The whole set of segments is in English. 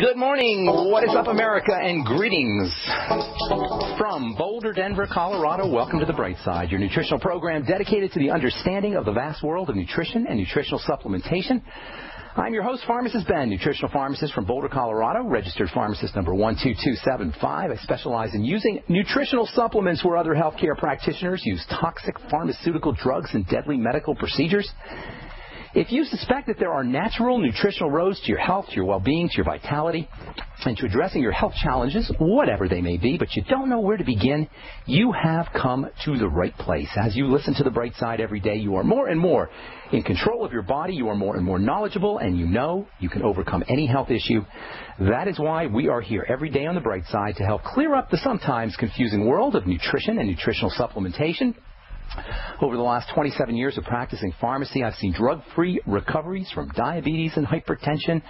Good morning. What is up, America, and greetings from Boulder, Denver, Colorado. Welcome to The Bright Side, your nutritional program dedicated to the understanding of the vast world of nutrition and nutritional supplementation. I'm your host, Pharmacist Ben, nutritional pharmacist from Boulder, Colorado, registered pharmacist number 12275. I specialize in using nutritional supplements where other healthcare practitioners use toxic pharmaceutical drugs and deadly medical procedures. If you suspect that there are natural nutritional roads to your health, to your well-being, to your vitality, and to addressing your health challenges, whatever they may be, but you don't know where to begin, you have come to the right place. As you listen to The Bright Side every day, you are more and more in control of your body, you are more and more knowledgeable, and you know you can overcome any health issue. That is why we are here every day on The Bright Side to help clear up the sometimes confusing world of nutrition and nutritional supplementation. Over the last 27 years of practicing pharmacy, I've seen drug-free recoveries from diabetes and hypertension,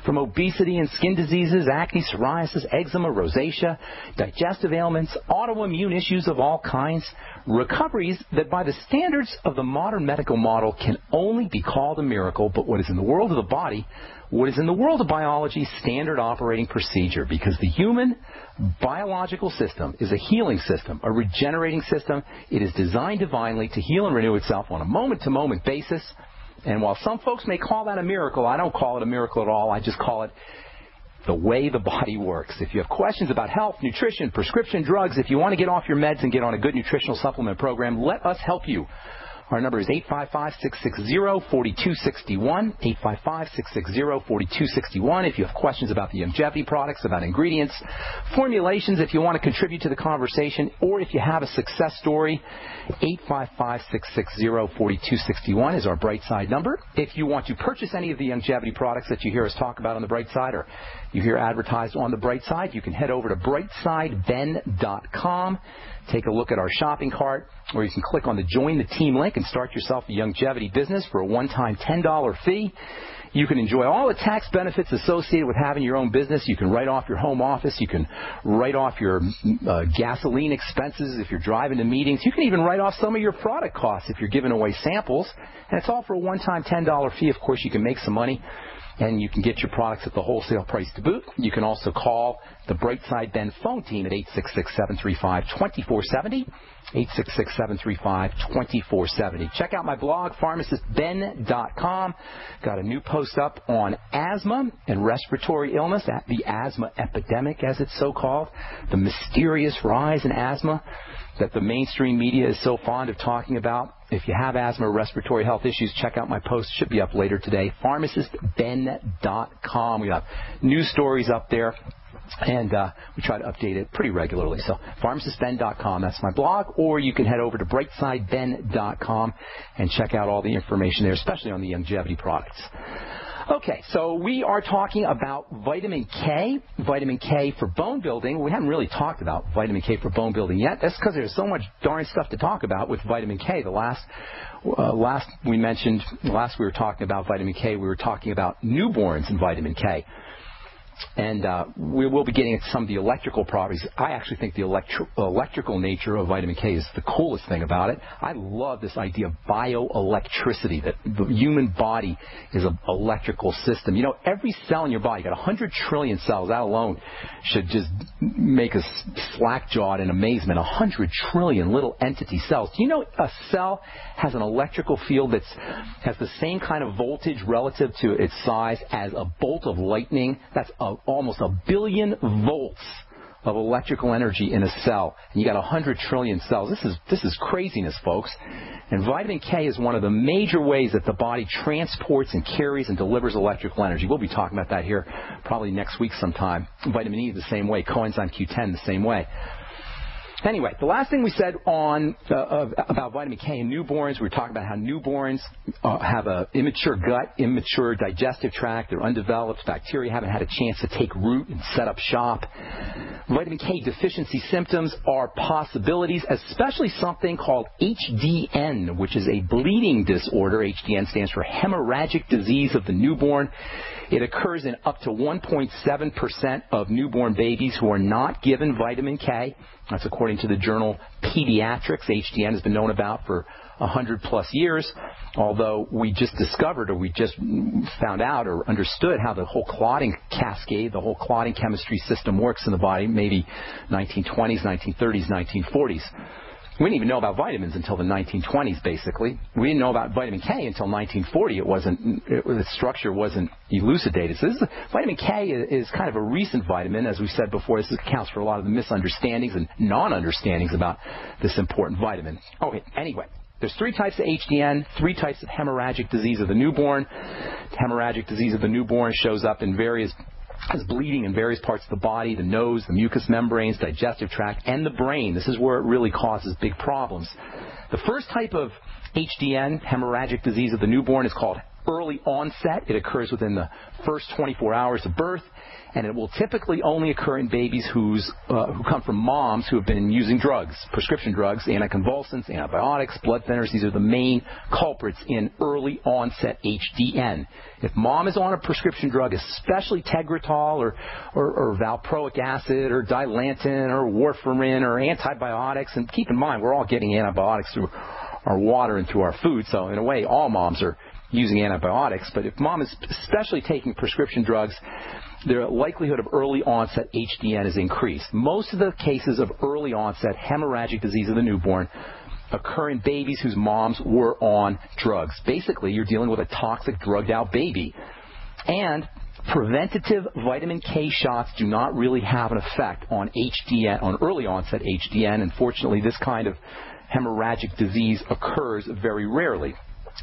from obesity and skin diseases, acne, psoriasis, eczema, rosacea, digestive ailments, autoimmune issues of all kinds, recoveries that by the standards of the modern medical model can only be called a miracle, but what is in the world of the body, what is in the world of biology, standard operating procedure, because the human biological system is a healing system, a regenerating system. It is designed divinely to heal and renew itself on a moment-to-moment basis. And while some folks may call that a miracle, I don't call it a miracle at all. I just call it the way the body works. If you have questions about health, nutrition, prescription drugs, if you want to get off your meds and get on a good nutritional supplement program, let us help you. Our number is 855-660-4261, 855-660-4261. If you have questions about the longevity products, about ingredients, formulations, if you want to contribute to the conversation, or if you have a success story, 855-660-4261 is our Bright Side number. If you want to purchase any of the longevity products that you hear us talk about on the Bright Side, or you hear advertised on the Bright Side, you can head over to brightsideben.com. Take a look at our shopping cart, or you can click on the Join the Team link and start yourself a longevity business for a one-time $10 fee. You can enjoy all the tax benefits associated with having your own business. You can write off your home office. You can write off your gasoline expenses if you're driving to meetings. You can even write off some of your product costs if you're giving away samples. And it's all for a one-time $10 fee. Of course, you can make some money, and you can get your products at the wholesale price to boot. You can also call the Brightside Ben phone team at 866-735-2470, 866-735-2470. Check out my blog, pharmacistben.com. Got a new post up on asthma and respiratory illness, the asthma epidemic, as it's so called, the mysterious rise in asthma that the mainstream media is so fond of talking about. If you have asthma or respiratory health issues, check out my post. It should be up later today, pharmacistben.com. We have news stories up there, and we try to update it pretty regularly. So pharmacistben.com, that's my blog, or you can head over to brightsideben.com and check out all the information there, especially on the longevity products. Okay, so we are talking about vitamin K for bone building. We haven't really talked about vitamin K for bone building yet. That's because there's so much darn stuff to talk about with vitamin K. The last we were talking about vitamin K, we were talking about newborns and vitamin K. And we will be getting into some of the electrical properties. I actually think the electrical nature of vitamin K is the coolest thing about it. I love this idea of bioelectricity, that the human body is an electrical system. You know, every cell in your body, you got 100 trillion cells. That alone should just make us slack-jawed in amazement. 100 trillion little entity cells. Do you know a cell has an electrical field that has the same kind of voltage relative to its size as a bolt of lightning? That's almost 1 billion volts of electrical energy in a cell, and you got 100 trillion cells. This is craziness, folks. And vitamin K is one of the major ways that the body transports and carries and delivers electrical energy. We'll be talking about that here probably next week sometime. Vitamin E the same way, coenzyme Q10 the same way. Anyway, the last thing we said on about vitamin K in newborns, we were talking about how newborns have an immature gut, immature digestive tract. They're undeveloped. Bacteria haven't had a chance to take root and set up shop. Vitamin K deficiency symptoms are possibilities, especially something called HDN, which is a bleeding disorder. HDN stands for hemorrhagic disease of the newborn. It occurs in up to 1.7% of newborn babies who are not given vitamin K. That's according to the journal Pediatrics. HDN has been known about for 100-plus years. although we just discovered or we just found out or understood how the whole clotting cascade, the whole clotting chemistry system works in the body, maybe 1920s, 1930s, 1940s. We didn't even know about vitamins until the 1920s, basically. We didn't know about vitamin K until 1940. The structure wasn't elucidated. So vitamin K is kind of a recent vitamin. As we said before, this accounts for a lot of the misunderstandings and non-understandings about this important vitamin. Okay, anyway. There's 3 types of HDN, 3 types of hemorrhagic disease of the newborn. Hemorrhagic disease of the newborn shows up in as bleeding in various parts of the body, the nose, the mucous membranes, digestive tract, and the brain. This is where it really causes big problems. The first type of HDN, hemorrhagic disease of the newborn, is called early onset. It occurs within the first 24 hours of birth, and it will typically only occur in babies who come from moms who have been using drugs, prescription drugs, anticonvulsants, antibiotics, blood thinners. These are the main culprits in early onset HDN. If mom is on a prescription drug, especially Tegretol or valproic acid or Dilantin or warfarin or antibiotics, and keep in mind we're all getting antibiotics through our water and through our food, so in a way all moms are using antibiotics, but if mom is especially taking prescription drugs, the likelihood of early onset HDN is increased. Most of the cases of early onset hemorrhagic disease of the newborn occur in babies whose moms were on drugs. Basically, you're dealing with a toxic, drugged-out baby. And preventative vitamin K shots do not really have an effect on HDN, on early onset HDN. Unfortunately, this kind of hemorrhagic disease occurs very rarely.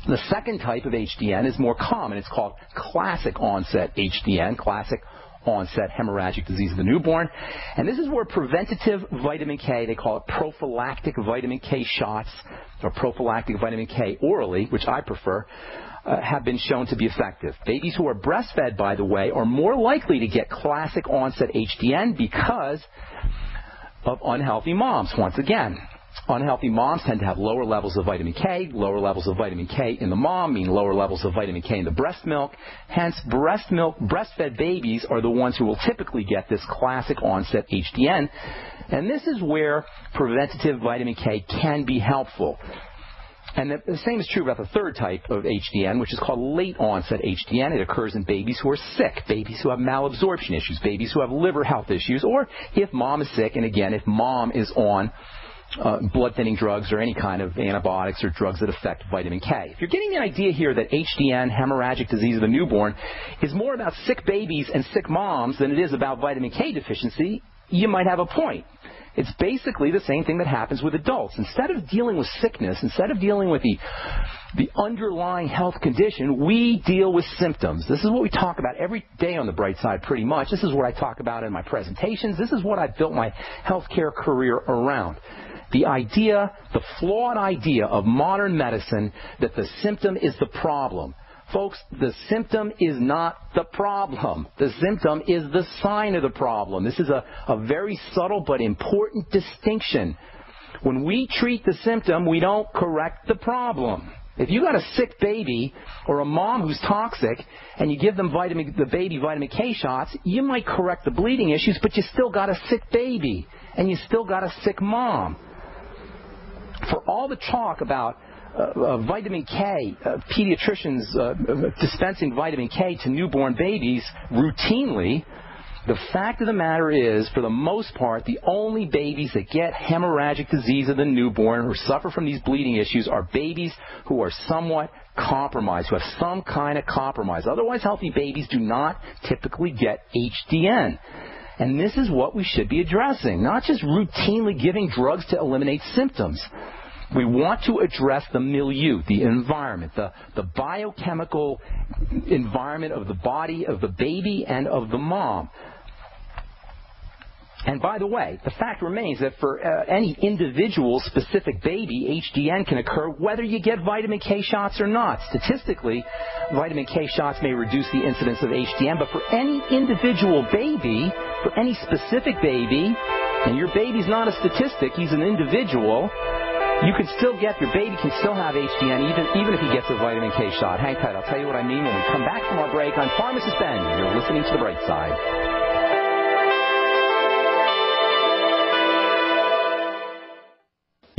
The second type of HDN is more common. It's called classic onset HDN, classic onset hemorrhagic disease of the newborn. And this is where preventative vitamin K, they call it prophylactic vitamin K shots, or prophylactic vitamin K orally, which I prefer, have been shown to be effective. Babies who are breastfed, by the way, are more likely to get classic onset HDN because of unhealthy moms, once again. Unhealthy moms tend to have lower levels of vitamin K. Lower levels of vitamin K in the mom mean lower levels of vitamin K in the breast milk. Hence, breastfed babies are the ones who will typically get this classic onset HDN. And this is where preventative vitamin K can be helpful. And the same is true about the third type of HDN, which is called late onset HDN. It occurs in babies who are sick, babies who have malabsorption issues, babies who have liver health issues, or if mom is sick, and again, if mom is on blood thinning drugs or any kind of antibiotics or drugs that affect vitamin K. If you're getting the idea here that HDN, hemorrhagic disease of the newborn, is more about sick babies and sick moms than it is about vitamin K deficiency, you might have a point. It's basically the same thing that happens with adults. Instead of dealing with sickness, instead of dealing with the underlying health condition, we deal with symptoms. This is what we talk about every day on the Bright Side pretty much. This is what I talk about in my presentations. This is what I've built my healthcare career around. The idea, the flawed idea of modern medicine that the symptom is the problem. Folks, the symptom is not the problem. The symptom is the sign of the problem. This is a very subtle but important distinction. When we treat the symptom, we don't correct the problem. If you got a sick baby or a mom who's toxic and you give them the baby vitamin K shots, you might correct the bleeding issues, but you still got a sick baby and you still got a sick mom. For all the talk about vitamin K, pediatricians dispensing vitamin K to newborn babies routinely, the fact of the matter is, for the most part, the only babies that get hemorrhagic disease of the newborn or suffer from these bleeding issues are babies who are somewhat compromised, who have some kind of compromise. Otherwise, healthy babies do not typically get HDN. And this is what we should be addressing, not just routinely giving drugs to eliminate symptoms. We want to address the milieu, the environment, the biochemical environment of the body of the baby and of the mom. And by the way, the fact remains that for any individual specific baby, HDN can occur whether you get vitamin K shots or not. Statistically, vitamin K shots may reduce the incidence of HDN, but for any individual baby, for any specific baby, and your baby's not a statistic, he's an individual, your baby can still have HDN even if he gets a vitamin K shot. Hang tight, I'll tell you what I mean when we come back from our break on Pharmacist Ben. You're listening to The Bright Side.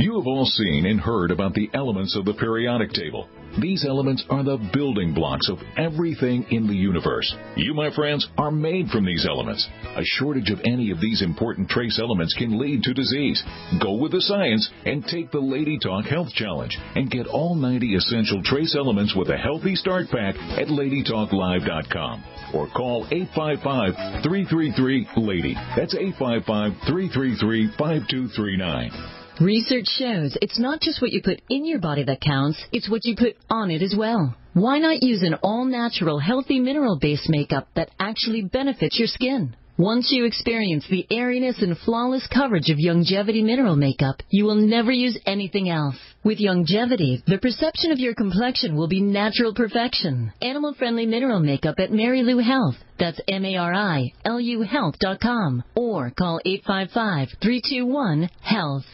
You You've all seen and heard about the elements of the periodic table. These elements are the building blocks of everything in the universe. You, my friends, are made from these elements. A shortage of any of these important trace elements can lead to disease. Go with the science and take the Lady Talk Health Challenge and get all 90 essential trace elements with a healthy start pack at LadyTalkLive.com or call 855-333-LADY. That's 855-333-5239. Research shows it's not just what you put in your body that counts, it's what you put on it as well. Why not use an all-natural, healthy mineral-based makeup that actually benefits your skin? Once you experience the airiness and flawless coverage of Longevity mineral makeup, you will never use anything else. With Longevity, the perception of your complexion will be natural perfection. Animal-friendly mineral makeup at Mary Lou Health. That's MARILU Health.com or call 855-321-HEALTH.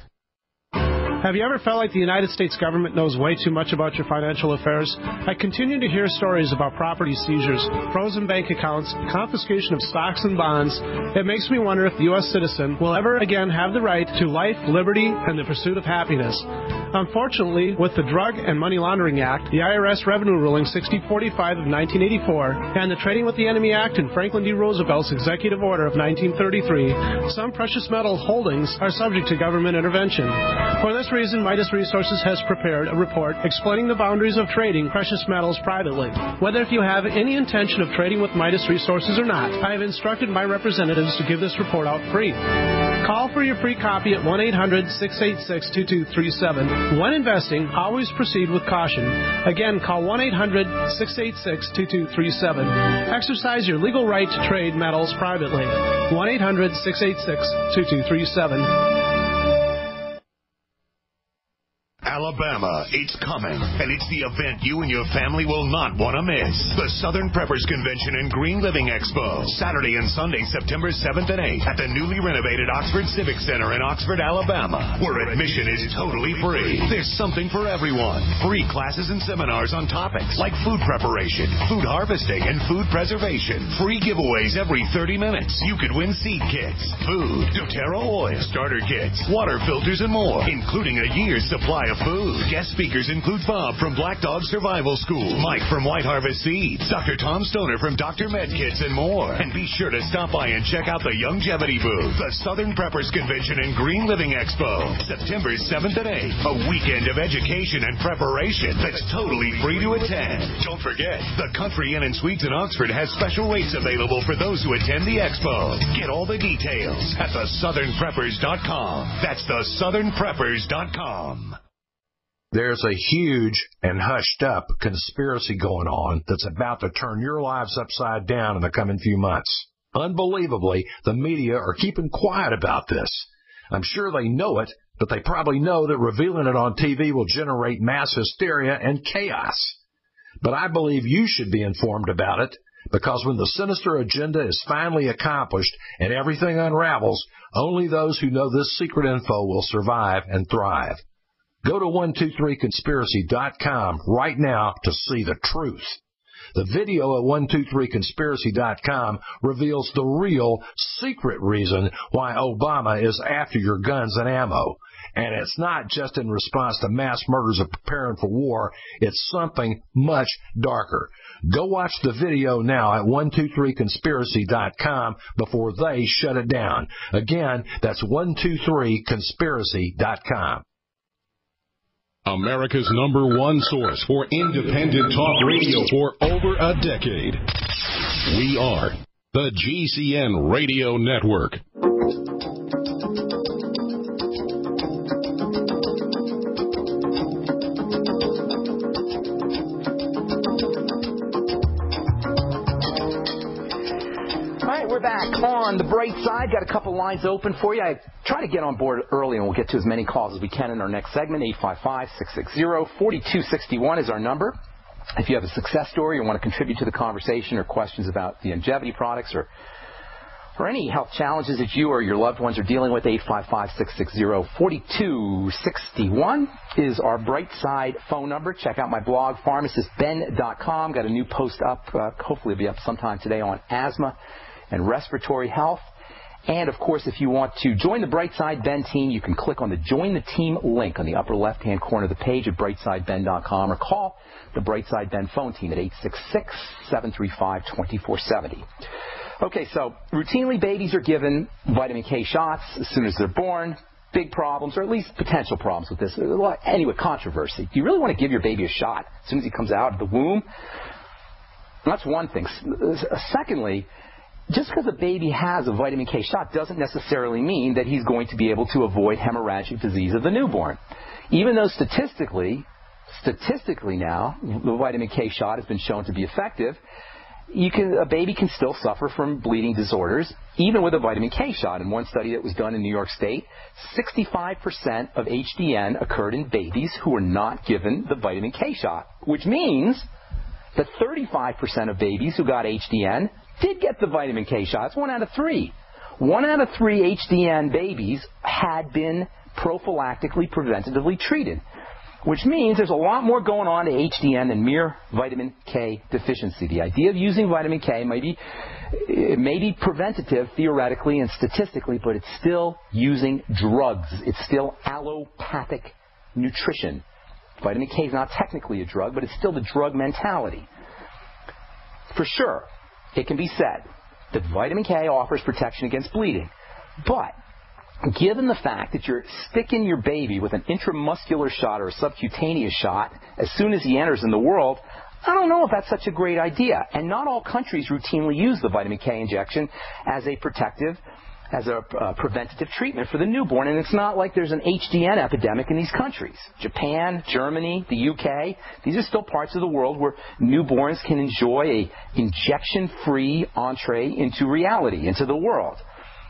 Have you ever felt like the United States government knows way too much about your financial affairs? I continue to hear stories about property seizures, frozen bank accounts, confiscation of stocks and bonds. It makes me wonder if the U.S. citizen will ever again have the right to life, liberty, and the pursuit of happiness. Unfortunately, with the Drug and Money Laundering Act, the IRS Revenue Ruling 6045 of 1984, and the Trading with the Enemy Act and Franklin D. Roosevelt's Executive Order of 1933, some precious metal holdings are subject to government intervention. For this reason, Midas Resources has prepared a report explaining the boundaries of trading precious metals privately. Whether if you have any intention of trading with Midas Resources or not, I have instructed my representatives to give this report out free. Call for your free copy at 1-800-686-2237. When investing, always proceed with caution. Again, call 1-800-686-2237. Exercise your legal right to trade metals privately. 1-800-686-2237. Alabama, it's coming, and it's the event you and your family will not want to miss. The Southern Preppers Convention and Green Living Expo, Saturday and Sunday, September 7th and 8th at the newly renovated Oxford Civic Center in Oxford, Alabama, where admission is totally free. There's something for everyone. Free classes and seminars on topics like food preparation, food harvesting, and food preservation. Free giveaways every 30 minutes. You could win seed kits, food, doTERRA oil, starter kits, water filters, and more, including a year's supply of food. Guest speakers include Bob from Black Dog Survival School, Mike from White Harvest Seeds, Dr. Tom Stoner from Dr. Med Kits, and more. And be sure to stop by and check out the Longevity booth, the Southern Preppers Convention and Green Living Expo, September 7th and 8th, a weekend of education and preparation that's totally free to attend. Don't forget, the Country Inn and Suites in Oxford has special rates available for those who attend the expo. Get all the details at thesouthernpreppers.com. That's thesouthernpreppers.com. There's a huge and hushed-up conspiracy going on that's about to turn your lives upside down in the coming few months. Unbelievably, the media are keeping quiet about this. I'm sure they know it, but they probably know that revealing it on TV will generate mass hysteria and chaos. But I believe you should be informed about it, because when the sinister agenda is finally accomplished and everything unravels, only those who know this secret info will survive and thrive. Go to 123conspiracy.com right now to see the truth. The video at 123conspiracy.com reveals the real secret reason why Obama is after your guns and ammo. And it's not just in response to mass murders of preparing for war. It's something much darker. Go watch the video now at 123conspiracy.com before they shut it down. Again, that's 123conspiracy.com. America's #1 source for independent talk radio for over a decade. We are the GCN Radio Network. We're back on the bright side. Got a couple lines open for you. I try to get on board early, and we'll get to as many calls as we can in our next segment. 855-660-4261 is our number. If you have a success story or want to contribute to the conversation or questions about the Longevity products or any health challenges that you or your loved ones are dealing with, 855-660-4261 is our bright side phone number. Check out my blog, pharmacistben.com. Got a new post up. Hopefully it'll be up sometime today on asthma and respiratory health. And, of course, if you want to join the Brightside Ben team, you can click on the Join the Team link on the upper left-hand corner of the page at brightsideben.com or call the Brightside Ben phone team at 866-735-2470. Okay, so routinely babies are given vitamin K shots as soon as they're born. Big problems, or at least potential problems with this. Anyway, controversy. Do you really want to give your baby a shot as soon as he comes out of the womb? That's one thing. Secondly, just because a baby has a vitamin K shot doesn't necessarily mean that he's going to be able to avoid hemorrhagic disease of the newborn. Even though statistically now, the vitamin K shot has been shown to be effective, a baby can still suffer from bleeding disorders, even with a vitamin K shot. In one study that was done in New York State, 65% of HDN occurred in babies who were not given the vitamin K shot, which means that 35% of babies who got HDN did get the vitamin K shot. It's 1 out of 3. 1 out of 3 HDN babies had been prophylactically, preventatively treated, which means there's a lot more going on to HDN than mere vitamin K deficiency. The idea of using vitamin K may be preventative theoretically and statistically, but it's still using drugs. It's still allopathic nutrition. Vitamin K is not technically a drug, but it's still the drug mentality. For sure, it can be said that vitamin K offers protection against bleeding, but given the fact that you're sticking your baby with an intramuscular shot or a subcutaneous shot as soon as he enters in the world, I don't know if that's such a great idea. And not all countries routinely use the vitamin K injection as a preventative treatment for the newborn. And it's not like there's an HDN epidemic in these countries. Japan, Germany, the UK, these are still parts of the world where newborns can enjoy a injection-free entree into reality, into the world.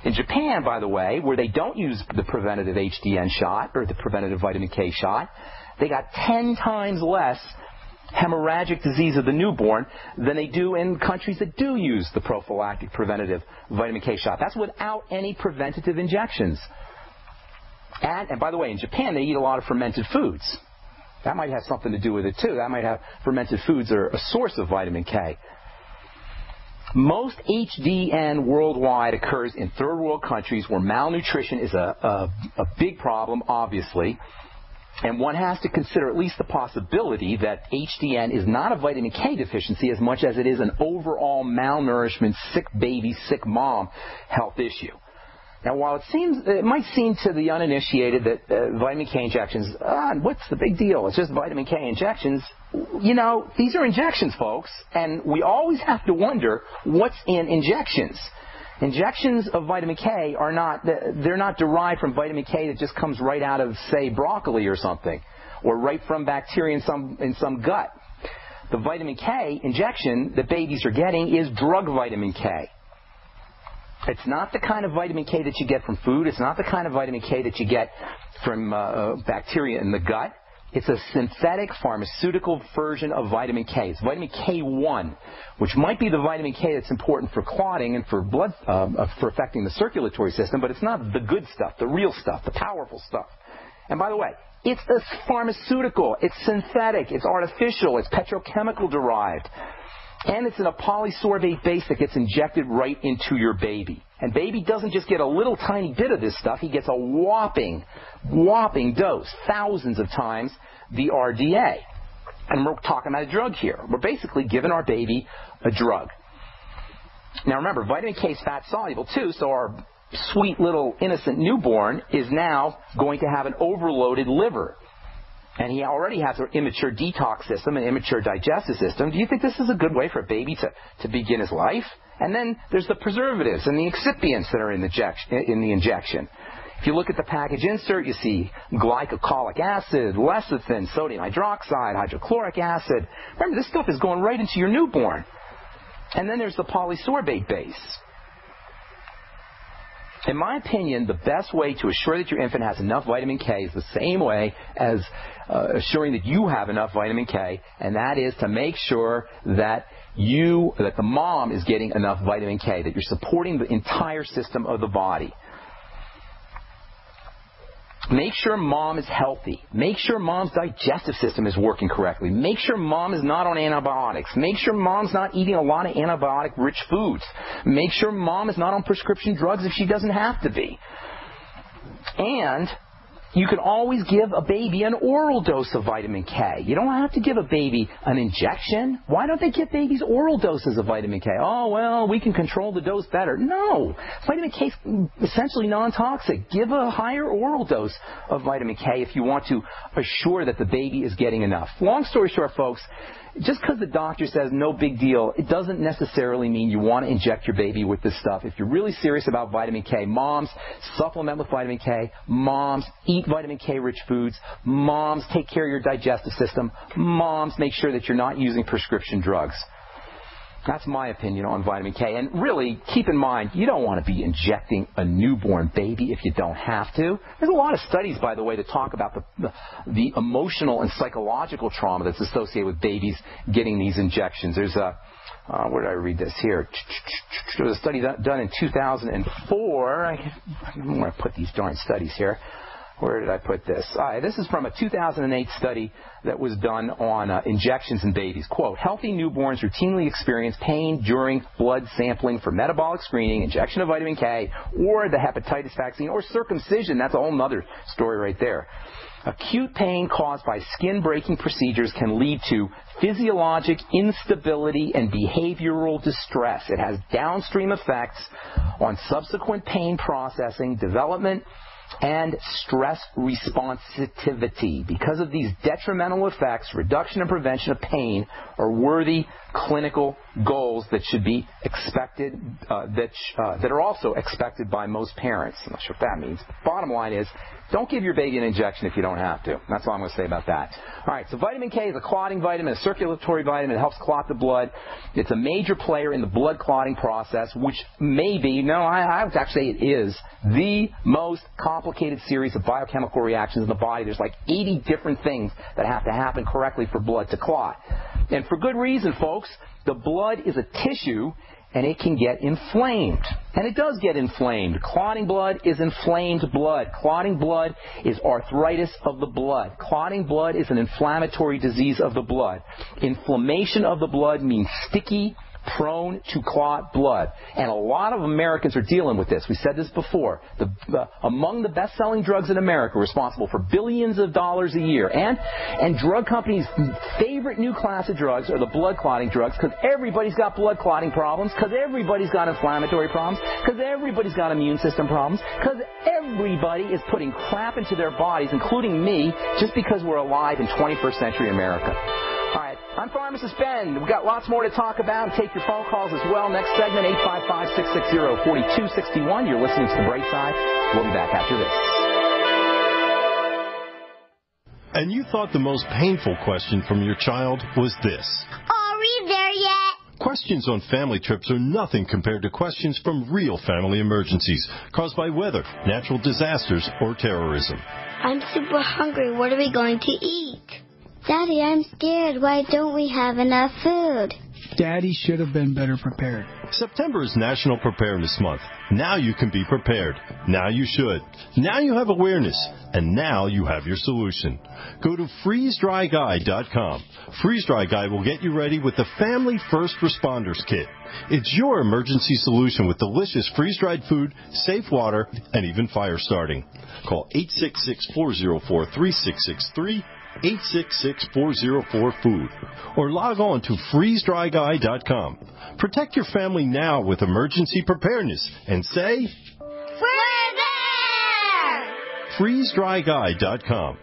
In Japan, by the way, where they don't use the preventative HDN shot or the preventative vitamin K shot, they got 10 times less hemorrhagic disease of the newborn than they do in countries that do use the prophylactic preventative vitamin K shot. That's without any preventative injections. And by the way, in Japan, they eat a lot of fermented foods. That might have something to do with it, too. That might have fermented foods are a source of vitamin K. Most HDN worldwide occurs in third world countries where malnutrition is a big problem, obviously. And one has to consider at least the possibility that HDN is not a vitamin K deficiency as much as it is an overall malnourishment, sick baby, sick mom health issue. Now, while it might seem to the uninitiated that vitamin K injections, what's the big deal? It's just vitamin K injections. You know, these are injections, folks, and we always have to wonder what's in injections. Injections of vitamin K they're not derived from vitamin K that just comes right out of, say, broccoli or something, or right from bacteria in some gut. The vitamin K injection that babies are getting is drug vitamin K. It's not the kind of vitamin K that you get from food. It's not the kind of vitamin K that you get from bacteria in the gut. It's a synthetic pharmaceutical version of vitamin K. It's vitamin K1, which might be the vitamin K that's important for clotting and for blood, for affecting the circulatory system, but it's not the good stuff, the real stuff, the powerful stuff. And by the way, it's a pharmaceutical. It's synthetic. It's artificial. It's petrochemical derived. And it's in a polysorbate base that gets injected right into your baby. And baby doesn't just get a little tiny bit of this stuff. He gets a whopping dose, thousands of times the RDA. And we're talking about a drug here. We're basically giving our baby a drug. Now remember, vitamin K is fat soluble too, so our sweet little innocent newborn is now going to have an overloaded liver. And he already has an immature detox system, an immature digestive system. Do you think this is a good way for a baby to begin his life? And then there's the preservatives and the excipients that are in the injection. If you look at the package insert, you see glycolic acid, lecithin, sodium hydroxide, hydrochloric acid. Remember, this stuff is going right into your newborn. And then there's the polysorbate base. In my opinion, the best way to assure that your infant has enough vitamin K is the same way as assuring that you have enough vitamin K, and that is to make sure that the mom is getting enough vitamin K, that you're supporting the entire system of the body. Make sure mom is healthy. Make sure mom's digestive system is working correctly. Make sure mom is not on antibiotics. Make sure mom's not eating a lot of antibiotic-rich foods. Make sure mom is not on prescription drugs if she doesn't have to be. And you can always give a baby an oral dose of vitamin K. You don't have to give a baby an injection. Why don't they give babies oral doses of vitamin K? Oh, well, we can control the dose better. No. Vitamin K is essentially non-toxic. Give a higher oral dose of vitamin K if you want to assure that the baby is getting enough. Long story short, folks, just because the doctor says no big deal, it doesn't necessarily mean you want to inject your baby with this stuff. If you're really serious about vitamin K, moms, supplement with vitamin K. Moms, eat vitamin K-rich foods. Moms, take care of your digestive system. Moms, make sure that you're not using prescription drugs. That's my opinion on vitamin K. And really, keep in mind, you don't want to be injecting a newborn baby if you don't have to. There's a lot of studies, by the way, that talk about the emotional and psychological trauma that's associated with babies getting these injections. There's a, where did I read this here? There was a study done in 2004. I'm going to put these darn studies here. Where did I put this? This is from a 2008 study that was done on injections in babies. Quote, healthy newborns routinely experience pain during blood sampling for metabolic screening, injection of vitamin K, or the hepatitis vaccine, or circumcision. That's a whole other story right there. Acute pain caused by skin-breaking procedures can lead to physiologic instability and behavioral distress. It has downstream effects on subsequent pain processing, development, and stress responsivity. Because of these detrimental effects, reduction and prevention of pain are worthy clinical goals that should be expected, that are also expected by most parents. I'm not sure what that means. Bottom line is, don't give your baby an injection if you don't have to. That's all I'm going to say about that. All right, so vitamin K is a clotting vitamin, a circulatory vitamin. It helps clot the blood. It's a major player in the blood clotting process, which may be, I would actually say it is, the most complicated series of biochemical reactions in the body. There's like 80 different things that have to happen correctly for blood to clot. And for good reason, folks. The blood is a tissue, and it can get inflamed. And it does get inflamed. Clotting blood is inflamed blood. Clotting blood is arthritis of the blood. Clotting blood is an inflammatory disease of the blood. Inflammation of the blood means sticky, prone to clot blood. And a lot of Americans are dealing with this. We said this before. Among the best-selling drugs in America, responsible for billions of dollars a year. And drug companies' favorite new class of drugs are the blood clotting drugs, because everybody's got blood clotting problems, because everybody's got inflammatory problems, because everybody's got immune system problems, because everybody is putting crap into their bodies, including me, just because we're alive in 21st century America. All right, I'm Pharmacist Ben. We've got lots more to talk about. Take your phone calls as well. Next segment, 855-660-4261. You're listening to The Bright Side. We'll be back after this. And you thought the most painful question from your child was this. Are we there yet? Questions on family trips are nothing compared to questions from real family emergencies caused by weather, natural disasters, or terrorism. I'm super hungry. What are we going to eat? Daddy, I'm scared. Why don't we have enough food? Daddy should have been better prepared. September is National Preparedness Month. Now you can be prepared. Now you should. Now you have awareness. And now you have your solution. Go to freezedryguy.com. Freeze Dry Guy will get you ready with the Family First Responders Kit. It's your emergency solution with delicious freeze-dried food, safe water, and even fire starting. Call 866-404-3663. 866-404-FOOD, or log on to freezedryguy.com. Protect your family now with emergency preparedness and say, We're there! freezedryguy.com.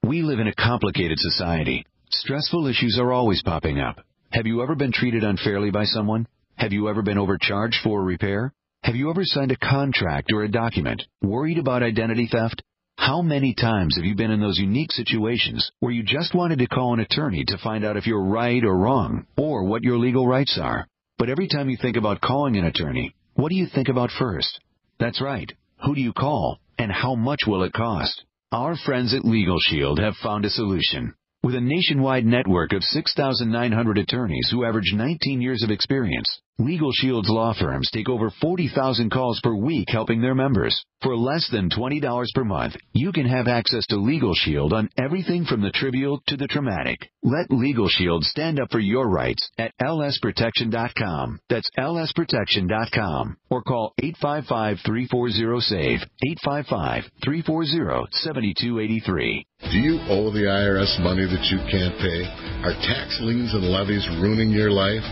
We live in a complicated society. Stressful issues are always popping up. Have you ever been treated unfairly by someone? Have you ever been overcharged for a repair? Have you ever signed a contract or a document worried about identity theft? How many times have you been in those unique situations where you just wanted to call an attorney to find out if you're right or wrong, or what your legal rights are? But every time you think about calling an attorney, what do you think about first? That's right. Who do you call, and how much will it cost? Our friends at Legal Shield have found a solution. With a nationwide network of 6,900 attorneys who average 19 years of experience, Legal Shield's law firms take over 40,000 calls per week helping their members. For less than $20 per month, you can have access to Legal Shield on everything from the trivial to the traumatic. Let Legal Shield stand up for your rights at lsprotection.com. That's lsprotection.com. Or call 855-340-SAVE, 855-340-7283. Do you owe the IRS money that you can't pay? Are tax liens and levies ruining your life?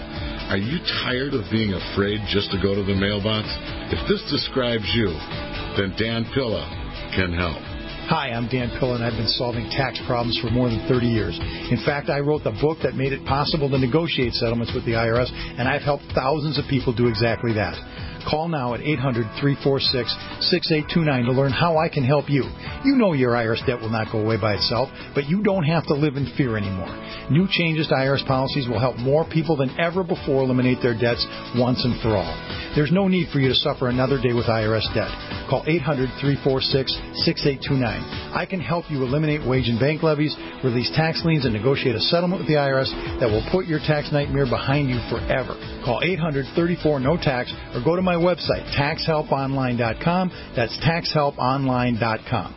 Are you tired of being afraid just to go to the mailbox? If this describes you, then Dan Pilla can help. Hi, I'm Dan Pilla, and I've been solving tax problems for more than 30 years. In fact, I wrote the book that made it possible to negotiate settlements with the IRS, and I've helped thousands of people do exactly that. Call now at 800-346-6829 to learn how I can help you. You know your IRS debt will not go away by itself, but you don't have to live in fear anymore. New changes to IRS policies will help more people than ever before eliminate their debts once and for all. There's no need for you to suffer another day with IRS debt. Call 800-346-6829. I can help you eliminate wage and bank levies, release tax liens, and negotiate a settlement with the IRS that will put your tax nightmare behind you forever. Call 800-34-NO-TAX or go to my website, taxhelponline.com. That's taxhelponline.com.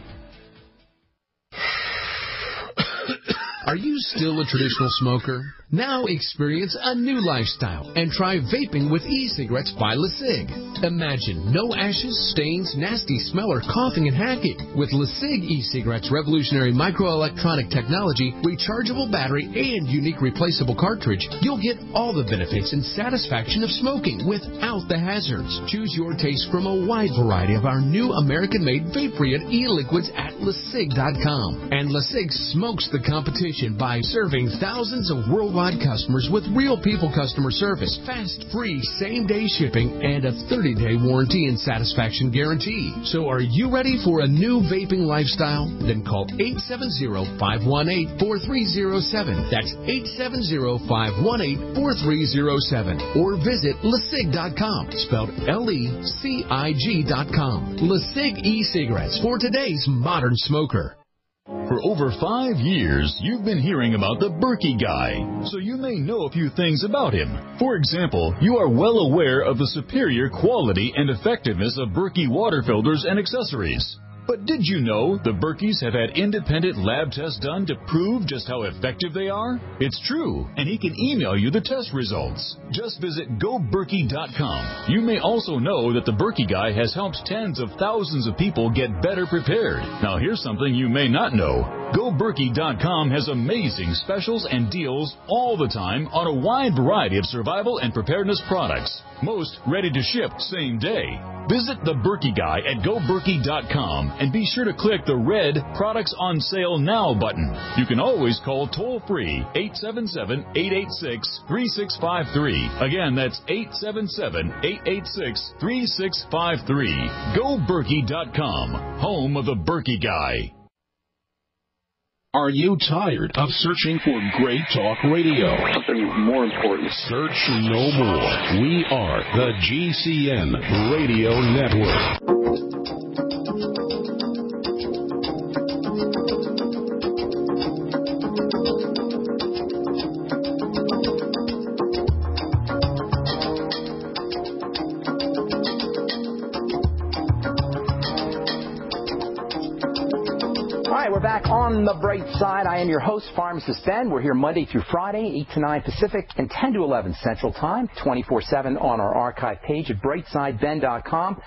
Are you still a traditional smoker? Now experience a new lifestyle and try vaping with e-cigarettes by LeSig. Imagine no ashes, stains, nasty smell, or coughing and hacking. With LeSig e-cigarettes' revolutionary microelectronic technology, rechargeable battery, and unique replaceable cartridge, you'll get all the benefits and satisfaction of smoking without the hazards. Choose your taste from a wide variety of our new American-made vape-free e-liquids at LeSig.com. And LeSig smokes the competition by serving thousands of worldwide customers with real people customer service, fast, free, same-day shipping, and a 30-day warranty and satisfaction guarantee. So are you ready for a new vaping lifestyle? Then call 870-518-4307. That's 870-518-4307. Or visit LeSig.com, spelled LECIG.com. LeSig e-cigarettes for today's modern smoker. For over 5 years, you've been hearing about the Berkey Guy, so you may know a few things about him. For example, you are well aware of the superior quality and effectiveness of Berkey water filters and accessories. But did you know the Berkeys have had independent lab tests done to prove just how effective they are? It's true, and he can email you the test results. Just visit GoBerkey.com. You may also know that the Berkey Guy has helped tens of thousands of people get better prepared. Now here's something you may not know. GoBerkey.com has amazing specials and deals all the time on a wide variety of survival and preparedness products. Most ready to ship same day. Visit the Berkey Guy at GoBerkey.com and be sure to click the red Products on Sale Now button. You can always call toll-free 877-886-3653. Again, that's 877-886-3653. GoBerkey.com, home of the Berkey Guy. Are you tired of searching for great talk radio? Something more important. Search no more. We are the GCN Radio Network. We're back on the bright side. I am your host, Pharmacist Ben. We're here Monday through Friday, 8 to 9 Pacific and 10 to 11 Central Time, 24/7 on our archive page at brightsideben.com.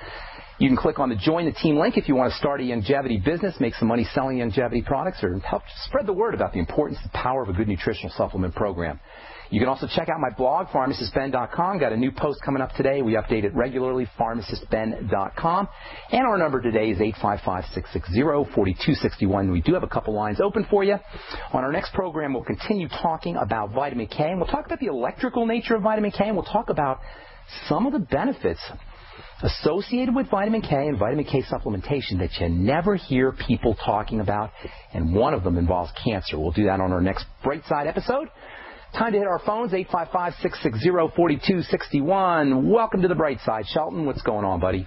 You can click on the Join the Team link if you want to start a longevity business, make some money selling longevity products, or help spread the word about the importance and power of a good nutritional supplement program. You can also check out my blog, pharmacistben.com. Got a new post coming up today. We update it regularly, pharmacistben.com. And our number today is 855-660-4261. We do have a couple lines open for you. On our next program, we'll continue talking about vitamin K, and we'll talk about the electrical nature of vitamin K, and we'll talk about some of the benefits associated with vitamin K and vitamin K supplementation that you never hear people talking about, and one of them involves cancer. We'll do that on our next Bright Side episode. Time to hit our phones, 855-660-4261. Welcome to the Bright Side. Shelton, what's going on, buddy?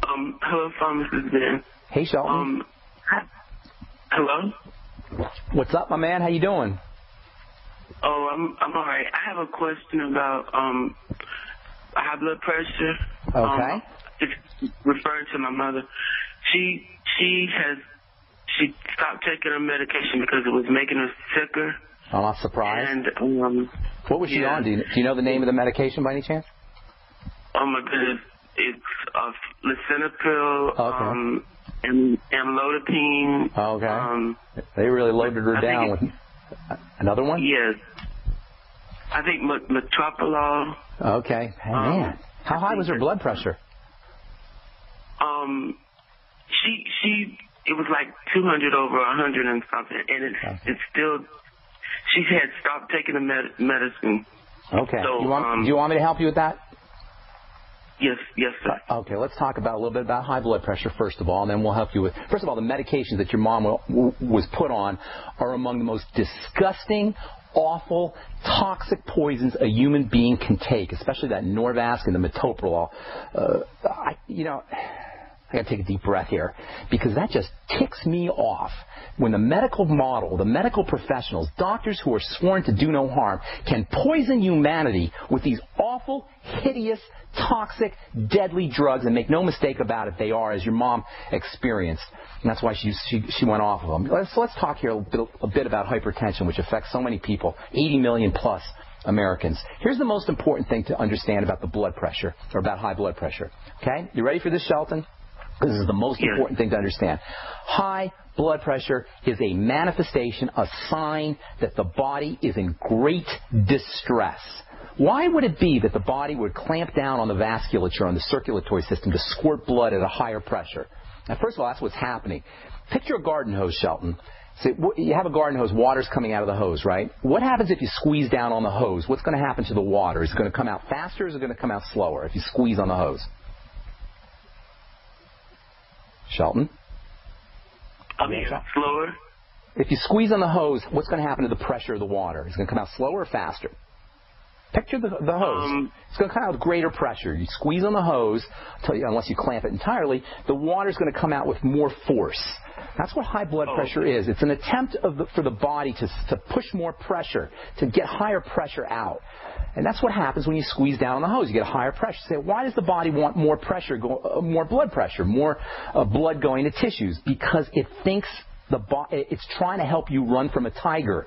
Hello, Pharmacist Ben. Hey, Shelton. Hello? What's up, my man? How you doing? Oh, I'm all right. I have a question about high blood pressure. Okay. It's referring to my mother. She stopped taking her medication because it was making her sicker. I'm not surprised. And what was she on? Do you know the name of the medication by any chance? Oh my goodness, it's lisinopril, and amlodipine. Okay. They really loaded her down with another one. Yes. I think metropolol. Okay. Hey, man, how high was her blood pressure? It was like 200 over 100 and something, and it's still. She had stopped taking the medicine. Okay. So, do you want me to help you with that? Yes, sir. Okay, let's talk about a little bit about high blood pressure first of all, and then we'll help you with. First of all, the medications that your mom was put on are among the most disgusting, awful, toxic poisons a human being can take, especially that Norvasc and the metoprolol. I got to take a deep breath here because that just ticks me off when the medical model, the medical professionals, doctors who are sworn to do no harm, can poison humanity with these awful, hideous, toxic, deadly drugs, and make no mistake about it, they are, as your mom experienced. And that's why she went off of them. Let's talk here a bit about hypertension, which affects so many people, 80 million plus Americans. Here's the most important thing to understand about the blood pressure, or about high blood pressure. Okay? You ready for this, Shelton? This is the most important thing to understand. High blood pressure is a manifestation, a sign that the body is in great distress. Why would it be that the body would clamp down on the vasculature, on the circulatory system, to squirt blood at a higher pressure? Now, first of all, that's what's happening. Picture a garden hose, Shelton. So you have a garden hose, water's coming out of the hose, right? What happens if you squeeze down on the hose? What's going to happen to the water? Is it going to come out faster or is it going to come out slower if you squeeze on the hose? Shelton? Slower. If you squeeze on the hose, what's going to happen to the pressure of the water? Is it going to come out slower or faster? Picture the hose. It's going to come out with greater pressure. You squeeze on the hose, unless you clamp it entirely, the water's going to come out with more force. That's what high blood pressure is. It's an attempt for the body to push more pressure, to get higher pressure out. And that's what happens when you squeeze down on the hose. You get a higher pressure. You say, why does the body want more pressure, more blood pressure, more blood going to tissues? Because it thinks it's trying to help you run from a tiger.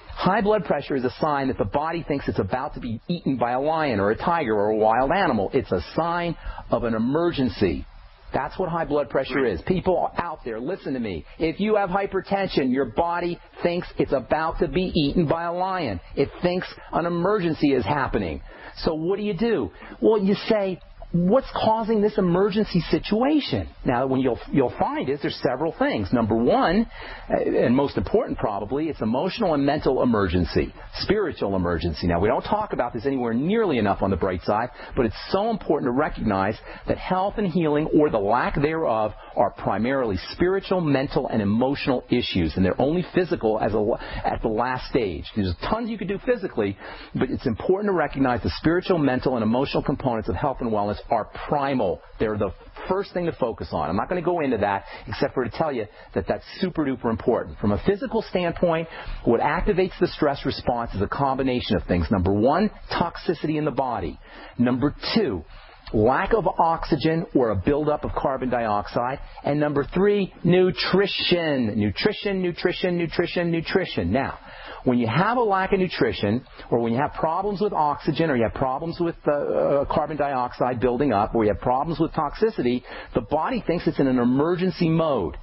High blood pressure is a sign that the body thinks it's about to be eaten by a lion or a tiger or a wild animal. It's a sign of an emergency. That's what high blood pressure is. People out there, listen to me. If you have hypertension, your body thinks it's about to be eaten by a lion. It thinks an emergency is happening. So what do? Well, you say, what's causing this emergency situation? Now, when you'll find there's several things. Number one, and most important probably, it's emotional and mental emergency, spiritual emergency. Now, we don't talk about this anywhere nearly enough on the bright side, but it's so important to recognize that health and healing, or the lack thereof, are primarily spiritual, mental, and emotional issues, and they're only physical at the last stage. There's tons you can do physically, but it's important to recognize the spiritual, mental, and emotional components of health and wellness are primal. They're the first thing to focus on. I'm not going to go into that except for to tell you that that's super duper important. From a physical standpoint, what activates the stress response is a combination of things. Number one, toxicity in the body. Number two, lack of oxygen or a buildup of carbon dioxide. And number three, nutrition. Nutrition. Now, when you have a lack of nutrition, or when you have problems with oxygen, or you have problems with carbon dioxide building up, or you have problems with toxicity, the body thinks it's in an emergency mode.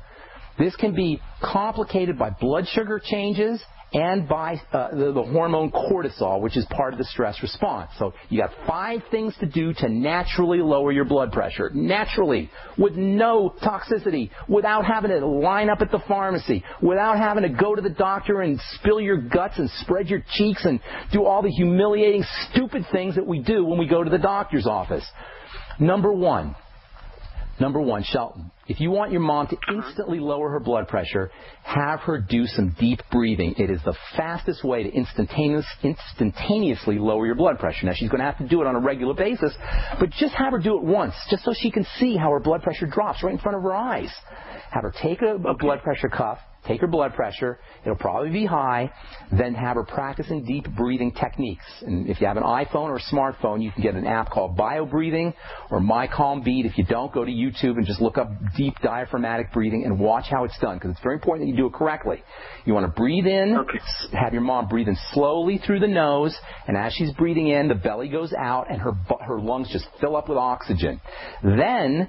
This can be complicated by blood sugar changes and by the hormone cortisol, which is part of the stress response. So you got 5 things to do to naturally lower your blood pressure. Naturally, with no toxicity, without having to line up at the pharmacy, without having to go to the doctor and spill your guts and spread your cheeks and do all the humiliating, stupid things that we do when we go to the doctor's office. Number one, Shelton, if you want your mom to instantly lower her blood pressure, have her do some deep breathing. It is the fastest way to instantaneously lower your blood pressure. Now, she's going to have to do it on a regular basis, but just have her do it once, just so she can see how her blood pressure drops right in front of her eyes. Have her take a blood pressure cuff, take her blood pressure. It'll probably be high. Then have her practicing deep breathing techniques. And if you have an iPhone or a smartphone, you can get an app called BioBreathing or My Calm Beat. If you don't, go to YouTube and just look up deep diaphragmatic breathing and watch how it's done, because it's very important that you do it correctly. You want to breathe in, have your mom breathe in slowly through the nose, and as she's breathing in, the belly goes out and her lungs just fill up with oxygen. Then,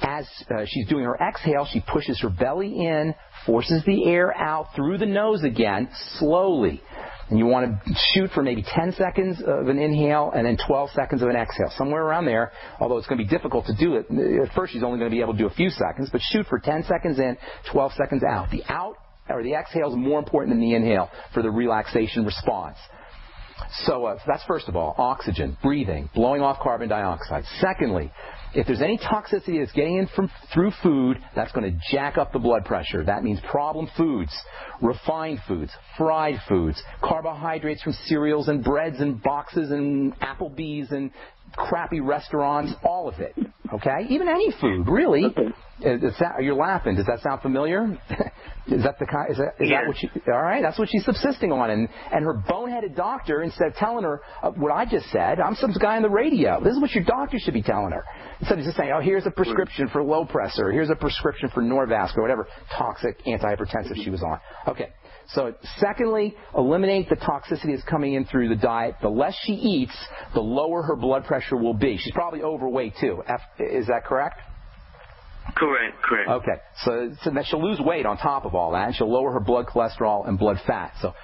as she's doing her exhale, she pushes her belly in, forces the air out through the nose again, slowly. And you want to shoot for maybe 10 seconds of an inhale and then 12 seconds of an exhale, somewhere around there, although it's going to be difficult to do it. At first, she's only going to be able to do a few seconds, but shoot for 10 seconds in, 12 seconds out. The exhale is more important than the inhale for the relaxation response. So that's first of all, oxygen, breathing, blowing off carbon dioxide. Secondly, if there's any toxicity that's getting in through food, that's going to jack up the blood pressure. That means problem foods, refined foods, fried foods, carbohydrates from cereals and breads and boxes and Applebee's and crappy restaurants, all of it. Okay? Even any food, really. You're laughing. Does that sound familiar? Is that what she? All right, that's what she's subsisting on. And her boneheaded doctor, instead of telling her what I just said, I'm some guy on the radio. This is what your doctor should be telling her. Instead of just saying, oh, here's a prescription for low pressure, here's a prescription for Norvasc or whatever toxic antihypertensive she was on. Okay. So secondly, eliminate the toxicity that's coming in through the diet. The less she eats, the lower her blood pressure will be. She's probably overweight too. Is that correct? Correct. Okay, so that she'll lose weight on top of all that, and she'll lower her blood cholesterol and blood fat. So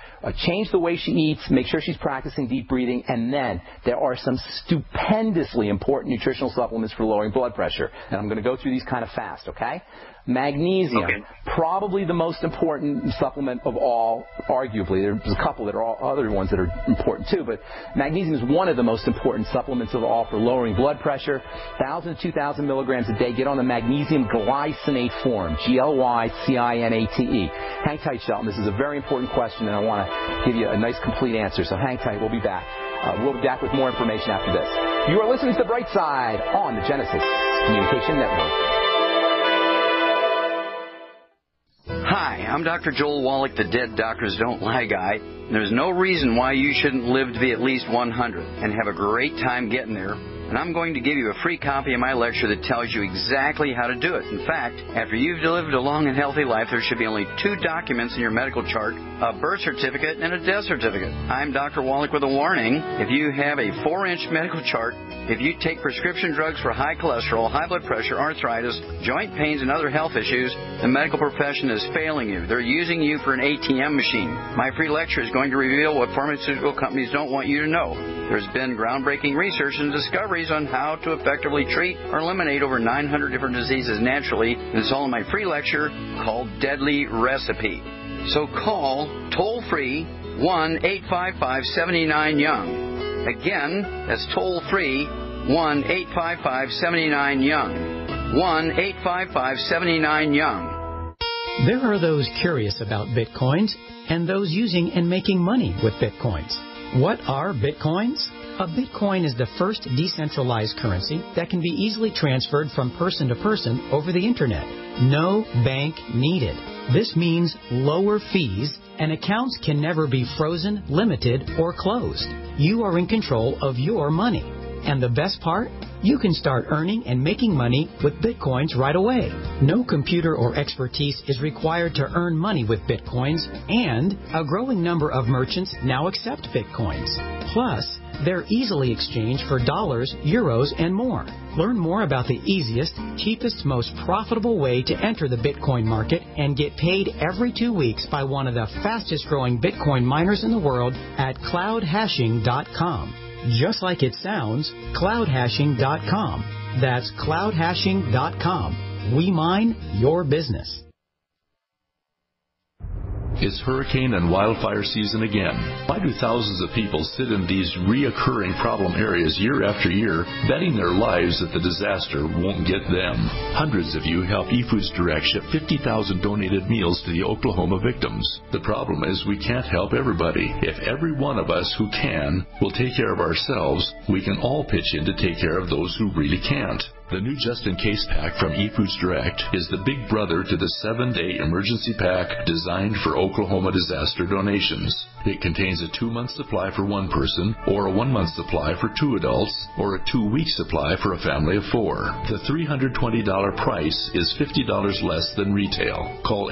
change the way she eats, make sure she's practicing deep breathing, and then there are some stupendously important nutritional supplements for lowering blood pressure. And I'm going to go through these kind of fast, okay? Magnesium, probably the most important supplement of all, arguably. There's a couple that are other ones that are important too, but magnesium is one of the most important supplements of all for lowering blood pressure. 1,000 to 2,000 milligrams a day. Get on the magnesium glycinate form, Glycinate. Hang tight, Shelton. This is a very important question, and I want to give you a nice, complete answer. So hang tight. We'll be back. We'll be back with more information after this. You are listening to The Bright Side on the Genesis Communication Network. Hi, I'm Dr. Joel Wallach, the Dead Doctors Don't Lie guy. There's no reason why you shouldn't live to be at least 100 and have a great time getting there. And I'm going to give you a free copy of my lecture that tells you exactly how to do it. In fact, after you've lived a long and healthy life, there should be only 2 documents in your medical chart, a birth certificate and a death certificate. I'm Dr. Wallach with a warning. If you have a 4-inch medical chart, if you take prescription drugs for high cholesterol, high blood pressure, arthritis, joint pains, and other health issues, the medical profession is failing you. They're using you for an ATM machine. My free lecture is going to reveal what pharmaceutical companies don't want you to know. There's been groundbreaking research and discoveries on how to effectively treat or eliminate over 900 different diseases naturally. And it's all in my free lecture called Deadly Recipe. So call toll-free 1-855-79-YOUNG. Again, that's toll-free 1-855-79-YOUNG. 1-855-79-YOUNG. There are those curious about Bitcoins and those using and making money with Bitcoins. What are Bitcoins? A Bitcoin is the first decentralized currency that can be easily transferred from person to person over the Internet. No bank needed. This means lower fees, and accounts can never be frozen, limited, or closed. You are in control of your money. And the best part? You can start earning and making money with Bitcoins right away. No computer or expertise is required to earn money with Bitcoins, and a growing number of merchants now accept Bitcoins. Plus, they're easily exchanged for dollars, euros, and more. Learn more about the easiest, cheapest, most profitable way to enter the Bitcoin market and get paid every 2 weeks by one of the fastest growing Bitcoin miners in the world at cloudhashing.com. Just like it sounds, cloudhashing.com. That's cloudhashing.com. We mine your business. It's hurricane and wildfire season again. Why do thousands of people sit in these reoccurring problem areas year after year, betting their lives that the disaster won't get them? Hundreds of you help eFoods Direct ship 50,000 donated meals to the Oklahoma victims. The problem is we can't help everybody. If every one of us who can will take care of ourselves, we can all pitch in to take care of those who really can't. The new just-in-case pack from eFoods Direct is the big brother to the 7-day emergency pack designed for Oklahoma disaster donations. It contains a 2-month supply for one person, or a 1-month supply for 2 adults, or a 2-week supply for a family of 4. The $320 price is $50 less than retail. Call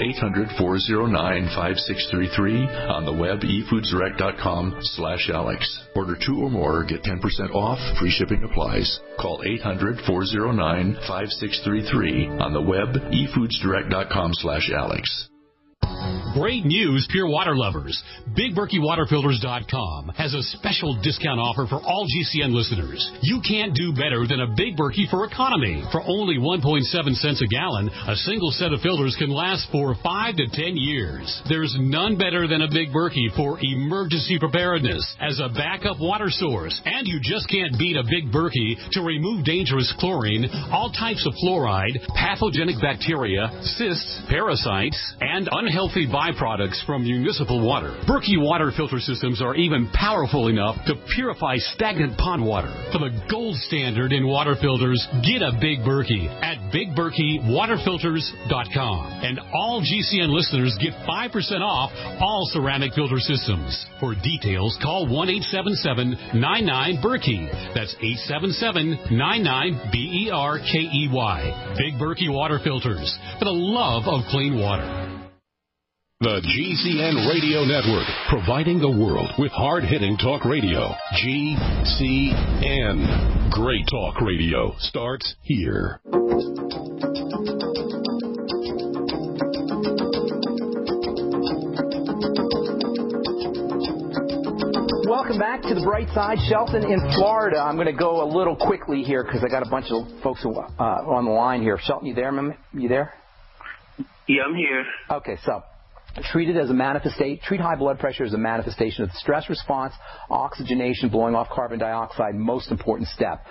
800-409-5633 on the web efoodsdirect.com/Alex. Order 2 or more, get 10% off, free shipping applies. Call 800-409-5633 on the web efoodsdirect.com/Alex. Great news, pure water lovers. BigBerkeyWaterFilters.com has a special discount offer for all GCN listeners. You can't do better than a Big Berkey for economy. For only 1.7 cents a gallon, a single set of filters can last for 5 to 10 years. There's none better than a Big Berkey for emergency preparedness as a backup water source. And you just can't beat a Big Berkey to remove dangerous chlorine, all types of fluoride, pathogenic bacteria, cysts, parasites, and unhealthy byproducts from municipal water. Berkey water filter systems are even powerful enough to purify stagnant pond water. For the gold standard in water filters, get a Big Berkey at BigBerkeyWaterFilters.com. And all GCN listeners get 5% off all ceramic filter systems. For details, call 1-877-99-BERKEY. That's 877-99-BERKEY. Big Berkey Water Filters, for the love of clean water. The GCN Radio Network, providing the world with hard-hitting talk radio. GCN. Great talk radio starts here. Welcome back to the Bright Side. Shelton in Florida. I'm going to go a little quickly here because I got a bunch of folks on the line here. Shelton, you there? You there? Yeah, I'm here. Okay, so treat it as a manifestation. Treat high blood pressure as a manifestation of the stress response, oxygenation, blowing off carbon dioxide, most important step.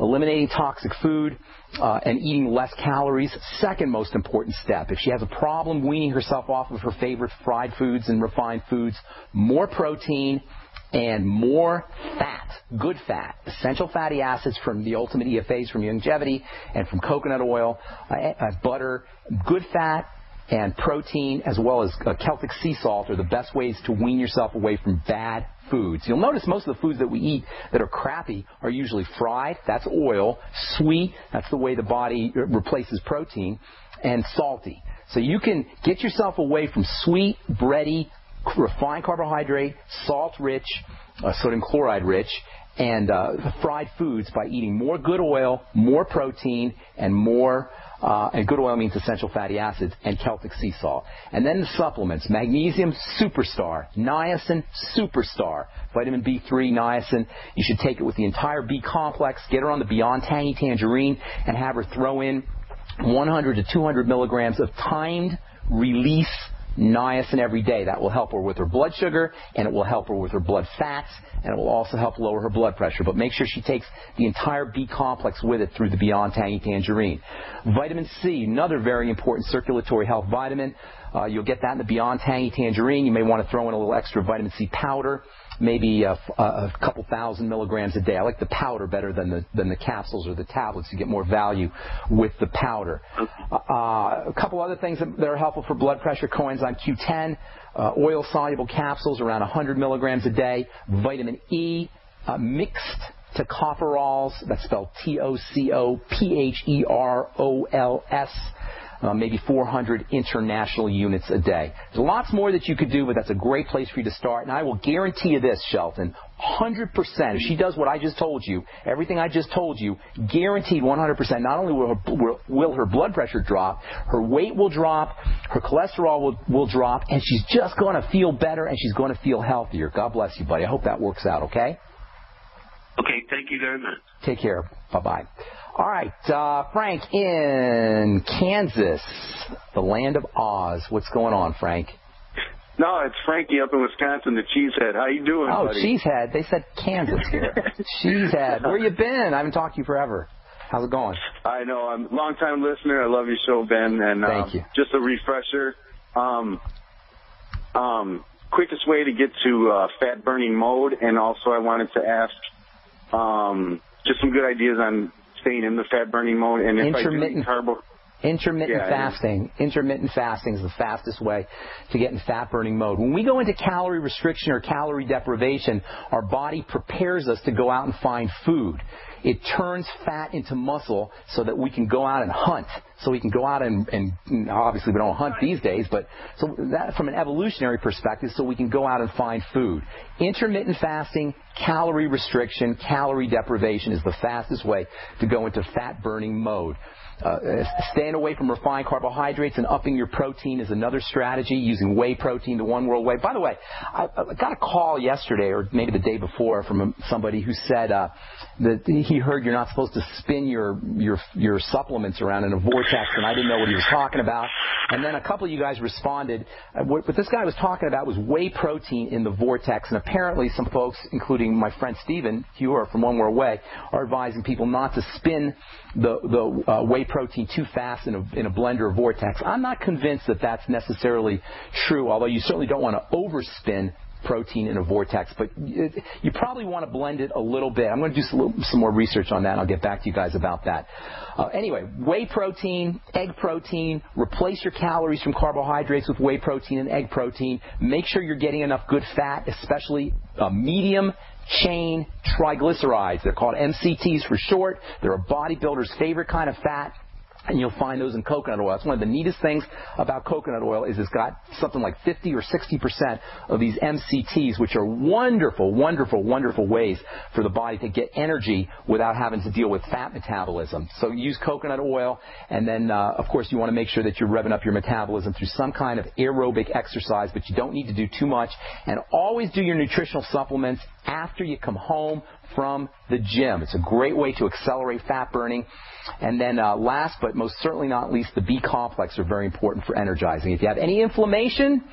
Eliminating toxic food and eating less calories, second most important step. If she has a problem weaning herself off of her favorite fried foods and refined foods, more protein and more fat, good fat, essential fatty acids from the ultimate EFAs from longevity and from coconut oil, butter, good fat, and protein, as well as Celtic sea salt, are the best ways to wean yourself away from bad foods. You'll notice most of the foods that we eat that are crappy are usually fried, that's oil, sweet, that's the way the body replaces protein, and salty. So you can get yourself away from sweet, bready, refined carbohydrate, salt-rich, sodium chloride-rich, and fried foods by eating more good oil, more protein, and more and good oil means essential fatty acids, and Celtic sea salt. And then the supplements: magnesium superstar, niacin superstar, vitamin B3, niacin. You should take it with the entire B complex. Get her on the Beyond Tangy Tangerine and have her throw in 100 to 200 milligrams of timed release niacin every day. That will help her with her blood sugar, and it will help her with her blood fats, and it will also help lower her blood pressure. But make sure she takes the entire B complex with it through the Beyond Tangy Tangerine. Vitamin C, another very important circulatory health vitamin. You'll get that in the Beyond Tangy Tangerine. You may want to throw in a little extra vitamin C powder, maybe a couple thousand milligrams a day. I like the powder better than the capsules or the tablets. You get more value with the powder. A couple other things that are helpful for blood pressure: coenzyme Q10, oil-soluble capsules around 100 milligrams a day, vitamin E, mixed tocopherols, that's spelled TOCOPHEROLS, maybe 400 international units a day. There's lots more that you could do, but that's a great place for you to start. And I will guarantee you this, Shelton, 100%, if she does what I just told you, everything I just told you, guaranteed 100%, not only will her blood pressure drop, her weight will drop, her cholesterol will drop, and she's just going to feel better, and she's going to feel healthier. God bless you, buddy. I hope that works out, okay? Okay, thank you very much. Take care. Bye-bye. All right, Frank in Kansas, the land of Oz. What's going on, Frank? No, it's Frankie up in Wisconsin, the Cheesehead. How you doing, buddy? Cheesehead. They said Kansas here. Cheesehead. Where you been? I haven't talked to you forever. How's it going? I know. I'm a long-time listener. I love your show, Ben. And thank you. Just a refresher. Quickest way to get to fat-burning mode, and also I wanted to ask just some good ideas on staying in the fat-burning mode? And if I do eat Intermittent fasting. Intermittent fasting is the fastest way to get in fat-burning mode. When we go into calorie restriction or calorie deprivation, our body prepares us to go out and find food. It turns fat into muscle so that we can go out and hunt. So we can go out and obviously we don't hunt these days, but so that from an evolutionary perspective, so we can go out and find food. Intermittent fasting, calorie restriction, calorie deprivation is the fastest way to go into fat-burning mode. Staying away from refined carbohydrates and upping your protein is another strategy, using whey protein, the One World Whey. By the way, I got a call yesterday or maybe the day before from somebody who said that he heard you're not supposed to spin your supplements around in a vortex, and I didn't know what he was talking about. And then a couple of you guys responded. What this guy was talking about was whey protein in the vortex, and apparently some folks, including my friend Stephen Hewer from One World Whey, are advising people not to spin the whey protein too fast in a blender or vortex. I'm not convinced that that's necessarily true, although you certainly don't want to overspin protein in a vortex, but you probably want to blend it a little bit. I'm going to do some more research on that, and I'll get back to you guys about that. Anyway, whey protein, egg protein, replace your calories from carbohydrates with whey protein and egg protein. Make sure you're getting enough good fat, especially medium chain triglycerides. They're called MCTs for short. They're a bodybuilder's favorite kind of fat, and you'll find those in coconut oil. That's one of the neatest things about coconut oil is it's got something like 50 or 60% of these MCTs, which are wonderful, wonderful, wonderful ways for the body to get energy without having to deal with fat metabolism. So use coconut oil, and then, of course, you want to make sure that you're revving up your metabolism through some kind of aerobic exercise, but you don't need to do too much. And always do your nutritional supplements after you come home from the gym. It's a great way to accelerate fat burning. And then last but most certainly not least, the B complex are very important for energizing. If you have any inflammation,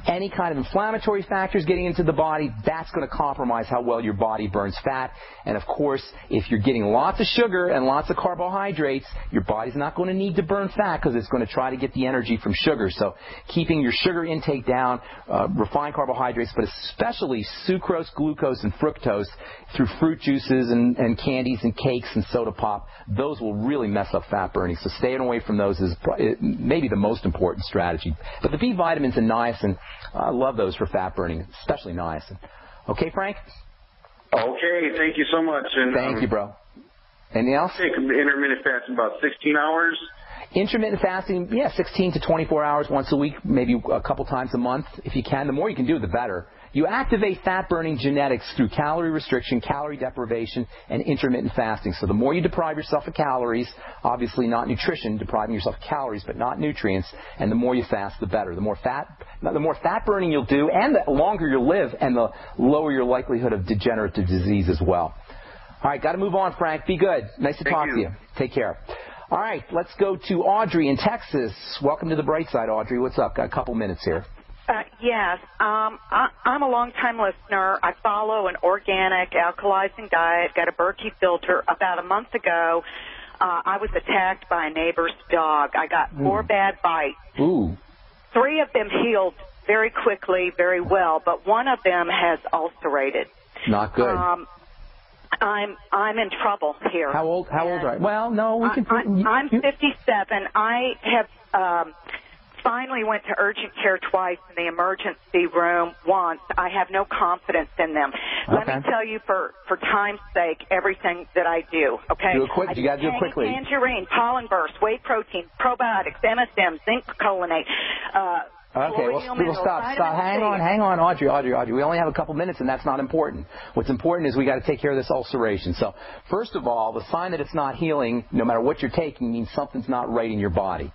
any kind of inflammatory factors getting into the body, that's going to compromise how well your body burns fat. And of course, if you're getting lots of sugar and lots of carbohydrates, your body's not going to need to burn fat because it's going to try to get the energy from sugar. So keeping your sugar intake down, refined carbohydrates, but especially sucrose, glucose, and fructose through fruit juices and candies and cakes and soda pop, those will really mess up fat burning. So staying away from those is maybe the most important strategy. But the B vitamins and niacin, I love those for fat burning, especially niacin. Okay, Frank? Okay, thank you so much. And, thank you, bro. Anything else? Take intermittent fasting about 16 hours. Intermittent fasting, 16 to 24 hours once a week, maybe a couple times a month if you can. The more you can do, the better. You activate fat-burning genetics through calorie restriction, calorie deprivation, and intermittent fasting. So the more you deprive yourself of calories, obviously not nutrition, depriving yourself of calories, but not nutrients, and the more you fast, the better. The more fat burning you'll do, and the longer you'll live, and the lower your likelihood of degenerative disease as well. All right, got to move on, Frank. Be good. Nice to talk to you. Take care. All right, let's go to Audrey in Texas. Welcome to the bright side, Audrey. What's up? Got a couple minutes here. Yes. I'm a long-time listener. I follow an organic alkalizing diet, got a Berkey filter. About a month ago, I was attacked by a neighbor's dog. I got 4 bad bites. Ooh. 3 of them healed very quickly, very well, but one of them has ulcerated. Not good. I'm in trouble here. How old are you? Well, no, we can. I'm 57. I have finally went to urgent care twice in the emergency room once. I have no confidence in them. Let me tell you, for time's sake, everything that I do, okay? Do it quick. You got to do it quickly. Tangerine, pollen burst, whey protein, probiotics, MSM, zinc colinate, okay, we'll stop. Hang on, Audrey. We only have a couple minutes, and that's not important. What's important is we got to take care of this ulceration. So, first of all, the sign that it's not healing, no matter what you're taking, means something's not right in your body.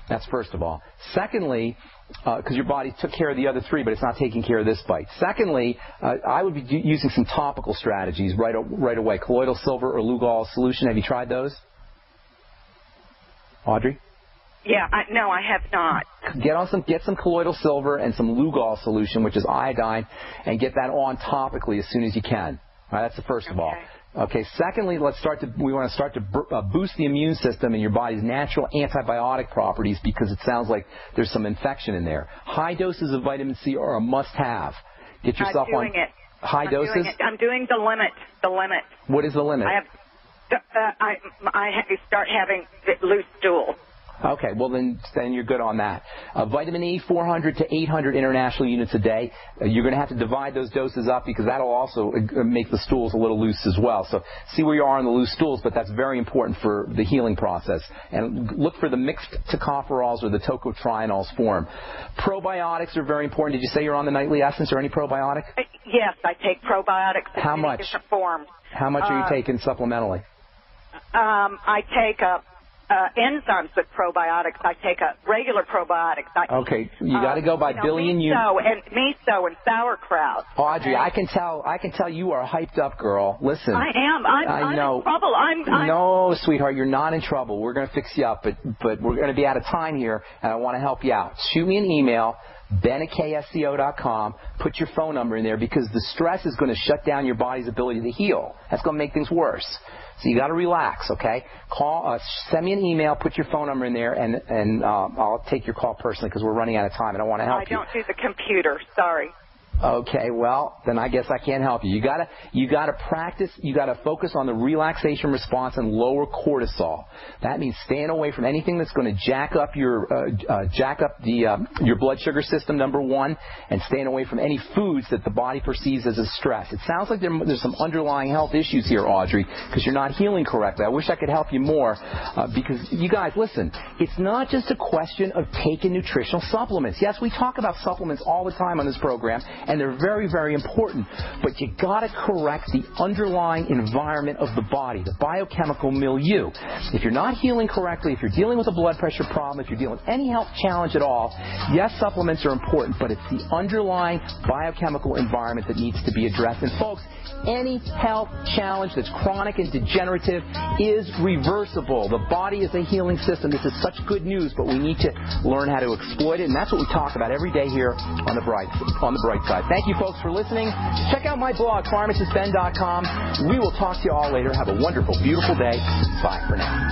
That's first of all. Secondly, because your body took care of the other 3, but it's not taking care of this bite. Secondly, I would be using some topical strategies right away. Colloidal silver or Lugol solution. Have you tried those? Audrey? Yeah, no, I have not. Get some colloidal silver and some Lugol solution, which is iodine, and get that on topically as soon as you can. All right, that's the first of all. Okay. Secondly, we want to start to boost the immune system and your body's natural antibiotic properties because it sounds like there's some infection in there. High doses of vitamin C are a must-have. Get yourself on high doses. I'm doing the limit. What is the limit? I have I start having loose stool. Okay, well then you're good on that. Vitamin E, 400 to 800 international units a day. You're going to have to divide those doses up because that'll also make the stools a little loose as well. So see where you are on the loose stools, but that's very important for the healing process. And look for the mixed tocopherols or the tocotrienols form. Probiotics are very important. Did you say you're on the nightly essence or any probiotic? Yes, I take probiotics in How much? different forms. How much are you taking supplementally? I take enzymes with probiotics. I take a regular probiotics. Okay, you got to go by billion units. Miso and sauerkraut. Audrey, I can tell you are a hyped up girl. Listen, I am. I'm know. in trouble. No, sweetheart, you're not in trouble. We're going to fix you up, but we're going to be out of time here, and I want to help you out. Shoot me an email. ben@ksco.com. Put your phone number in there because the stress is going to shut down your body's ability to heal. That's going to make things worse. So you got to relax, okay? Send me an email, put your phone number in there, and I'll take your call personally because we're running out of time and I want to help you. I don't do the computer. Sorry. Okay, well, then I guess I can't help you. You gotta practice, you gotta focus on the relaxation response and lower cortisol. That means staying away from anything that's going to jack up your blood sugar system, number one, and staying away from any foods that the body perceives as a stress. It sounds like there's some underlying health issues here, Audrey, because you're not healing correctly. I wish I could help you more, because you guys, listen, it's not just a question of taking nutritional supplements. Yes, we talk about supplements all the time on this program, and they're very, very important. But you got to correct the underlying environment of the body, the biochemical milieu. If you're not healing correctly, if you're dealing with a blood pressure problem, if you're dealing with any health challenge at all, yes, supplements are important, but it's the underlying biochemical environment that needs to be addressed. And folks, any health challenge that's chronic and degenerative is reversible. The body is a healing system. This is such good news, but we need to learn how to exploit it, and that's what we talk about every day here on the bright side. Thank you, folks, for listening. Check out my blog, pharmacistben.com. We will talk to you all later. Have a wonderful, beautiful day. Bye for now.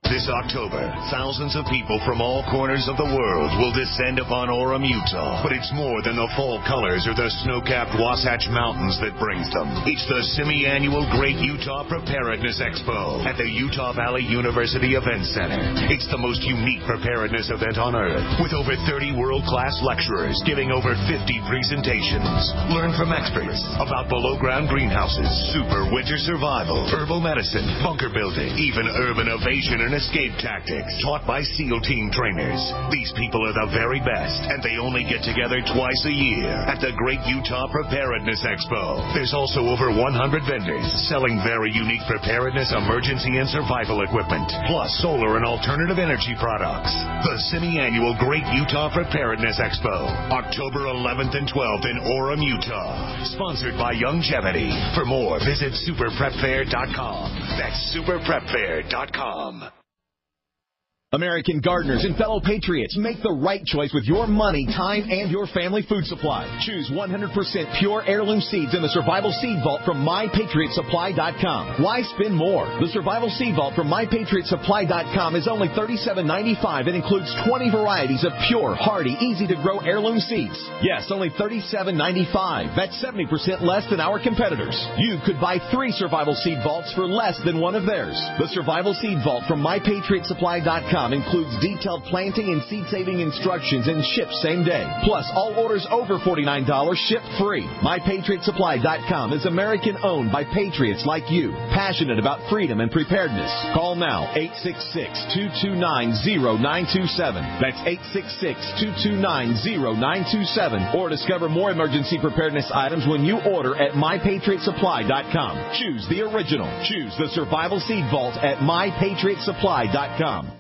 This October, thousands of people from all corners of the world will descend upon Orem, Utah. But it's more than the fall colors or the snow-capped Wasatch Mountains that brings them. It's the semi-annual Great Utah Preparedness Expo at the Utah Valley University Event Center. It's the most unique preparedness event on earth, with over 30 world-class lecturers giving over 50 presentations. Learn from experts about below-ground greenhouses, super winter survival, herbal medicine, bunker building, even urban evasion and escape tactics taught by SEAL team trainers. These people are the very best, and they only get together twice a year at the Great Utah Preparedness Expo. There's also over 100 vendors selling very unique preparedness, emergency, and survival equipment, plus solar and alternative energy products. The semi-annual Great Utah Preparedness Expo, October 11th and 12th in Orem, Utah. Sponsored by Youngevity. For more, visit superprepfair.com. That's superprepfair.com. American gardeners and fellow patriots, make the right choice with your money, time, and your family food supply. Choose 100% pure heirloom seeds in the Survival Seed Vault from MyPatriotSupply.com. Why spend more? The Survival Seed Vault from MyPatriotSupply.com is only $37.95 and includes 20 varieties of pure, hardy, easy-to-grow heirloom seeds. Yes, only $37.95. That's 70% less than our competitors. You could buy 3 Survival Seed Vaults for less than one of theirs. The Survival Seed Vault from MyPatriotSupply.com includes detailed planting and seed-saving instructions and ships same day. Plus, all orders over $49 ship free. MyPatriotSupply.com is American-owned by patriots like you, passionate about freedom and preparedness. Call now, 866-229-0927. That's 866-229-0927. Or discover more emergency preparedness items when you order at MyPatriotSupply.com. Choose the original. Choose the Survival Seed Vault at MyPatriotSupply.com.